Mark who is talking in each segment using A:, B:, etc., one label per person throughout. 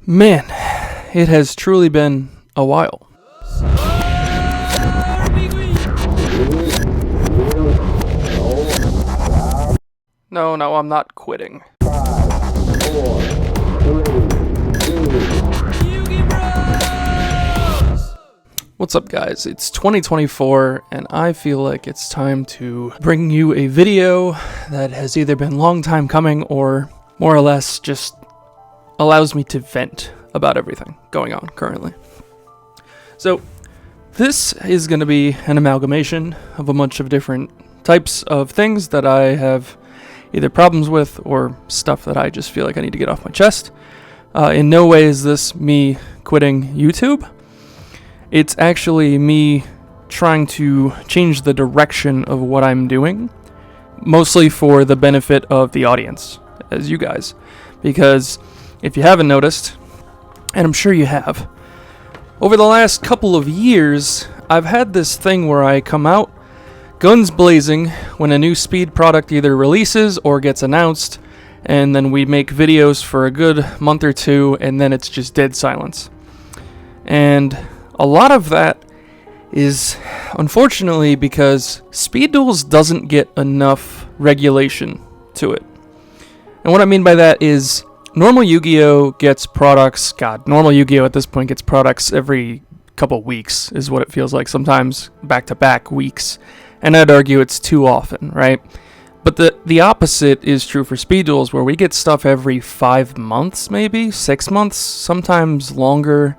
A: Man, it has truly been a while. No, I'm not quitting. What's up, guys? It's 2024, and I feel like it's time to bring you a video that has either been a long time coming or more or less just allows me to vent about everything going on currently. So, this is going to be an amalgamation of a bunch of different types of things that I have either problems with or stuff that I just feel like I need to get off my chest. In no way is this me quitting YouTube. It's actually me trying to change the direction of what I'm doing, mostly for the benefit of the audience, as you guys. Because if you haven't noticed, and I'm sure you have, over the last couple of years, I've had this thing where I come out guns blazing when a new Speed product either releases or gets announced, and then we make videos for a good month or two, and then it's just dead silence. And a lot of that is unfortunately because Speed Duels doesn't get enough regulation to it. And what I mean by that is normal Yu-Gi-Oh gets products, normal Yu-Gi-Oh at this point gets products every couple weeks is what it feels like, sometimes back-to-back weeks. And I'd argue it's too often, right? But the opposite is true for Speed Duels, where we get stuff every 5 months, maybe 6 months, sometimes longer,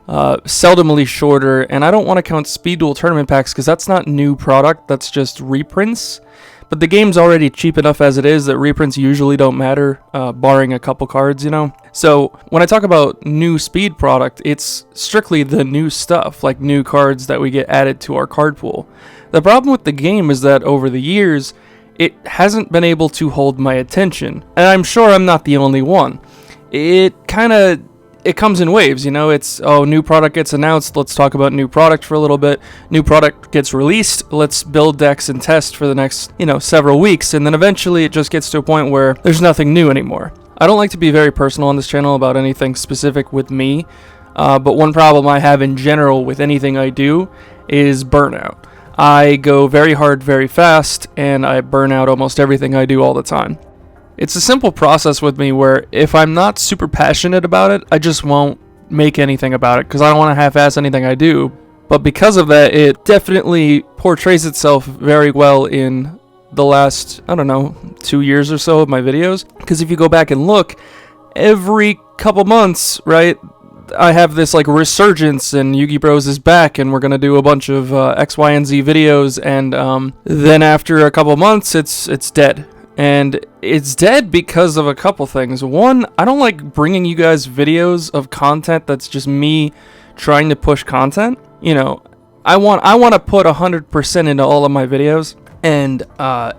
A: seldomly shorter. And I don't want to count Speed Duel tournament packs because that's not new product, that's just reprints. But the game's already cheap enough as it is that reprints usually don't matter, barring a couple cards, you know? So when I talk about new Speed product, it's strictly the new stuff, like new cards that we get added to our card pool. The problem with the game is that over the years, it hasn't been able to hold my attention. And I'm sure I'm not the only one. It comes in waves, you know? It's, new product gets announced, let's talk about new product for a little bit. New product gets released, let's build decks and test for the next, several weeks. And then eventually it just gets to a point where there's nothing new anymore. I don't like to be very personal on this channel about anything specific with me. But one problem I have in general with anything I do is burnout. I go very hard, very fast, and I burn out almost everything I do all the time. It's a simple process with me where if I'm not super passionate about it, I just won't make anything about it because I don't want to half-ass anything I do. But because of that, it definitely portrays itself very well in the last, 2 years or so of my videos. Because if you go back and look, every couple months, right, I have this resurgence and Yu-Gi Bros is back and we're going to do a bunch of X, Y, and Z videos. And then after a couple months, it's dead. And it's dead because of a couple things. One, I don't like bringing you guys videos of content that's just me trying to push content. I want to put 100% into all of my videos. And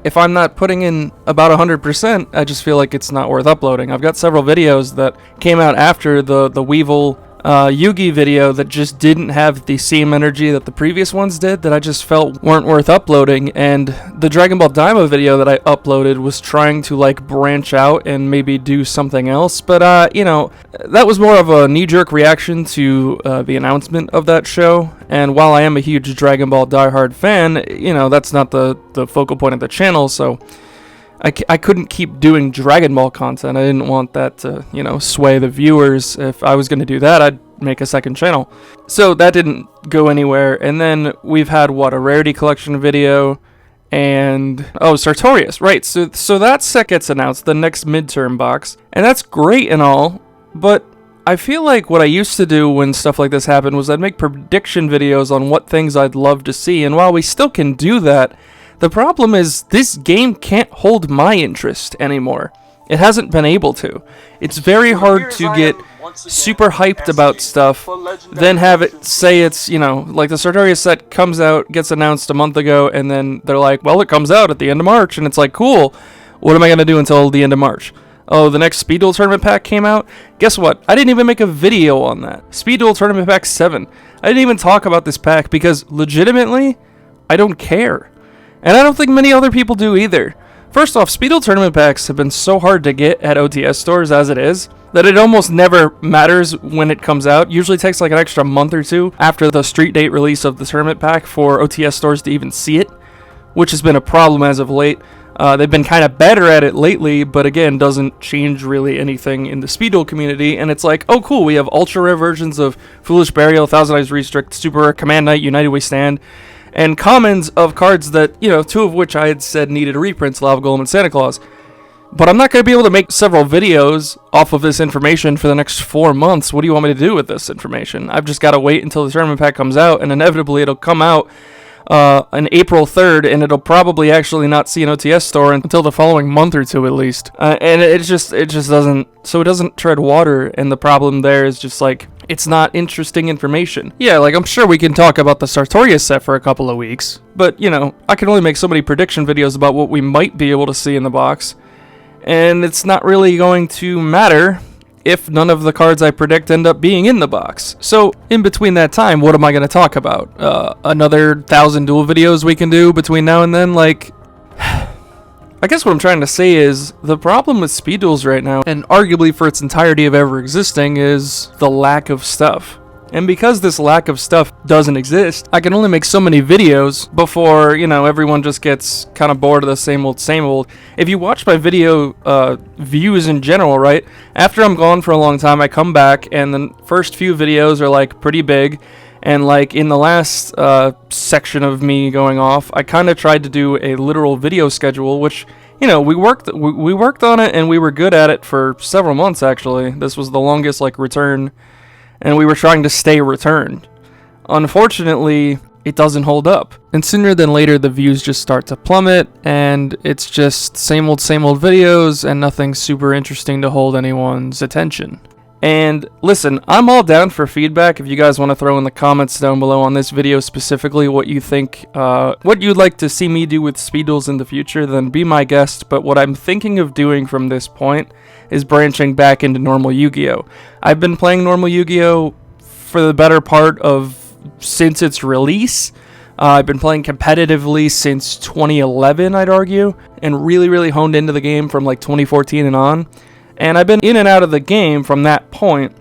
A: if I'm not putting in about 100%, I just feel like it's not worth uploading. I've got several videos that came out after the Weevil Yugi video that just didn't have the same energy that the previous ones did, that I just felt weren't worth uploading. And the Dragon Ball Daima video that I uploaded was trying to branch out and maybe do something else, but that was more of a knee-jerk reaction to the announcement of that show. And while I am a huge Dragon Ball diehard fan, that's not the focal point of the channel, so I couldn't keep doing Dragon Ball content. I didn't want that to, sway the viewers. If I was going to do that, I'd make a second channel. So that didn't go anywhere. And then we've had, a rarity collection video, and, Sartorius, right. So that set gets announced, the next midterm box, and that's great and all, but I feel like what I used to do when stuff like this happened was I'd make prediction videos on what things I'd love to see, and while we still can do that, the problem is this game can't hold my interest anymore. It hasn't been able to. It's very hard to get super hyped about stuff, then have it say it's, like the Sartorius set comes out, gets announced a month ago, and then they're like, well, it comes out at the end of March, and it's like, cool, what am I going to do until the end of March? Oh, the next Speed Duel Tournament Pack came out? Guess what? I didn't even make a video on that. Speed Duel Tournament Pack 7. I didn't even talk about this pack because, legitimately, I don't care. And I don't think many other people do either. First off, Speed Duel tournament packs have been so hard to get at OTS stores as it is, that it almost never matters when it comes out. Usually takes like an extra month or two after the street date release of the tournament pack for OTS stores to even see it, which has been a problem as of late. They've been kind of better at it lately, but again, doesn't change really anything in the Speed Duel community. And it's like, oh cool, we have ultra rare versions of Foolish Burial, Thousand Eyes Restrict, Super Rare Command Knight, United We Stand, and commons of cards that, you know, two of which I had said needed reprints, Lava Golem and Santa Claus. But I'm not going to be able to make several videos off of this information for the next 4 months. What do you want me to do with this information? I've just got to wait until the tournament pack comes out, and inevitably it'll come out on April 3rd, and it'll probably actually not see an OTS store until the following month or two at least. And it just doesn't, so it doesn't tread water, and the problem there is just like, it's not interesting information. Yeah, like I'm sure we can talk about the Sartorius set for a couple of weeks, but you know, I can only make so many prediction videos about what we might be able to see in the box, and it's not really going to matter if none of the cards I predict end up being in the box. So, in between that time, what am I going to talk about? Another 1,000 Duel videos we can do between now and then? Like, I guess what I'm trying to say is, the problem with Speed Duels right now, and arguably for its entirety of ever existing, is the lack of stuff. And because this lack of stuff doesn't exist, I can only make so many videos before, you know, everyone just gets kind of bored of the same old, same old. If you watch my video views in general, right, after I'm gone for a long time, I come back, and the first few videos are, like, pretty big. And, like, in the last section of me going off, I kind of tried to do a literal video schedule, which, you know, we worked on it, and we were good at it for several months, actually. This was the longest, like, return, and we were trying to stay returned. Unfortunately, it doesn't hold up. And sooner than later, the views just start to plummet, and it's just same old videos, and nothing super interesting to hold anyone's attention. And listen, I'm all down for feedback. If you guys want to throw in the comments down below on this video specifically what you think, what you'd like to see me do with Speed Duels in the future, then be my guest. But what I'm thinking of doing from this point is branching back into normal Yu-Gi-Oh! I've been playing normal Yu-Gi-Oh! For the better part of since its release. I've been playing competitively since 2011, I'd argue, and really honed into the game from like 2014 and on. And I've been in and out of the game from that point,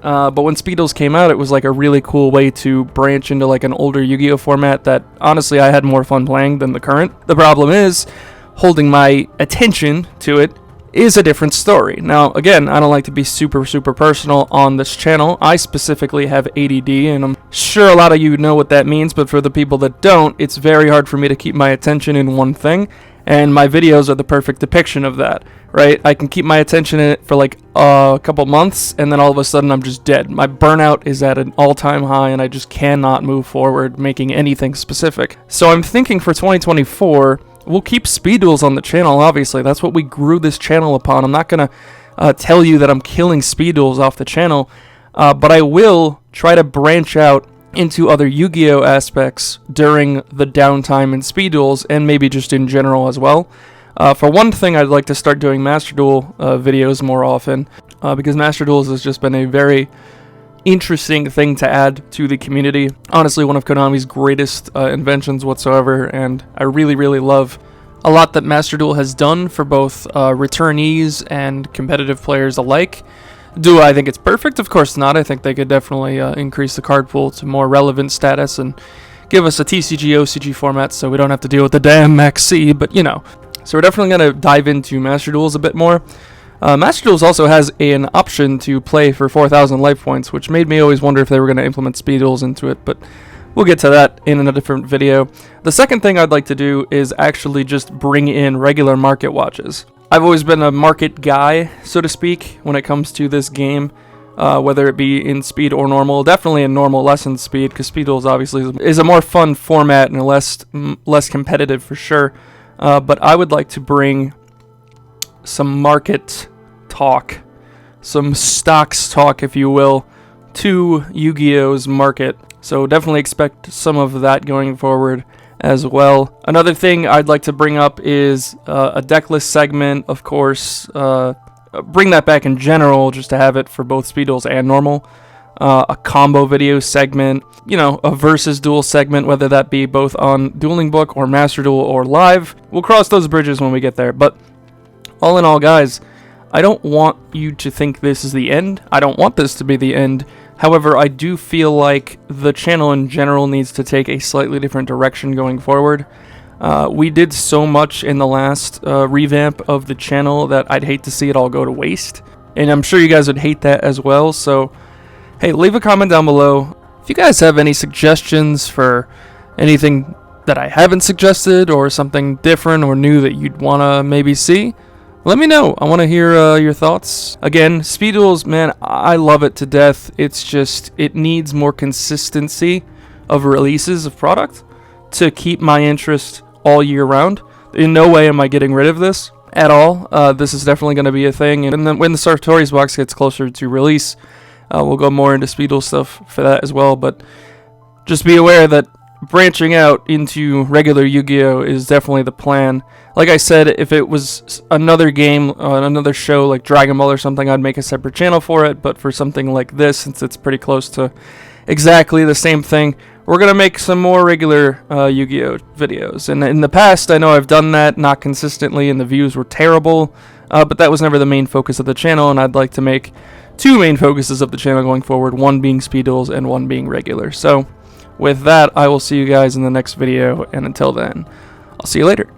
A: but when Speed Duels came out, it was like a really cool way to branch into like an older Yu-Gi-Oh! Format that, honestly, I had more fun playing than the current. The problem is, holding my attention to it is a different story. Now, again, I don't like to be super personal on this channel. I specifically have ADD, and I'm sure a lot of you know what that means, but for the people that don't, it's very hard for me to keep my attention in one thing. And my videos are the perfect depiction of that, right? I can keep my attention in it for like a couple months, and then all of a sudden I'm just dead. My burnout is at an all-time high, and I just cannot move forward making anything specific. So I'm thinking for 2024, we'll keep Speed Duels on the channel, obviously. That's what we grew this channel upon. I'm not going to tell you that I'm killing Speed Duels off the channel, but I will try to branch out into other Yu-Gi-Oh! Aspects during the downtime in Speed Duels, and maybe just in general as well. For one thing, I'd like to start doing Master Duel videos more often, because Master Duels has just been a very interesting thing to add to the community. Honestly, one of Konami's greatest inventions whatsoever, and I really love a lot that Master Duel has done for both returnees and competitive players alike. Do I think it's perfect? Of course not. I think they could definitely increase the card pool to more relevant status and give us a TCG OCG format so we don't have to deal with the damn Maxi, but you know. So we're definitely going to dive into Master Duels a bit more. Master Duels also has an option to play for 4,000 life points, which made me always wonder if they were going to implement Speed Duels into it, but we'll get to that in a different video. The second thing I'd like to do is actually just bring in regular market watches. I've always been a market guy, so to speak, when it comes to this game, whether it be in speed or normal. Definitely in normal, less in speed, because Speed Duels obviously is a more fun format and less competitive for sure. But I would like to bring some market talk, some stocks talk, if you will, to Yu-Gi-Oh's market. So definitely expect some of that going forward as well. Another thing I'd like to bring up is a deck list segment, of course. Bring that back in general, just to have it for both Speed Duels and normal. a combo video segment, you know, a versus duel segment, whether that be both on Dueling Book or Master Duel or live. We'll cross those bridges when we get there. But all in all, guys, I don't want you to think this is the end. I don't want this to be the end. However, I do feel like the channel in general needs to take a slightly different direction going forward. We did so much in the last revamp of the channel that I'd hate to see it all go to waste. And I'm sure you guys would hate that as well. So, hey, leave a comment down below. If you guys have any suggestions for anything that I haven't suggested or something different or new that you'd want to maybe see, let me know. I want to hear your thoughts. Again, Speed Duels, man, I love it to death. It's just, it needs more consistency of releases of product to keep my interest all year round. In no way am I getting rid of this at all. This is definitely going to be a thing. And then when the Sartori's box gets closer to release, we'll go more into Speed Duel stuff for that as well. But just be aware that branching out into regular Yu-Gi-Oh! Is definitely the plan. Like I said, if it was another game, another show like Dragon Ball or something, I'd make a separate channel for it. But for something like this, since it's pretty close to exactly the same thing, we're going to make some more regular Yu-Gi-Oh! Videos. And in the past, I know I've done that, not consistently, and the views were terrible. But that was never the main focus of the channel, and I'd like to make two main focuses of the channel going forward, one being Speed Duels and one being regular. So, with that, I will see you guys in the next video, and until then, I'll see you later.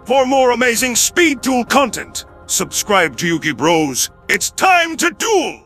B: For more amazing Speed Duel content, subscribe to Yugi Bros. It's time to duel!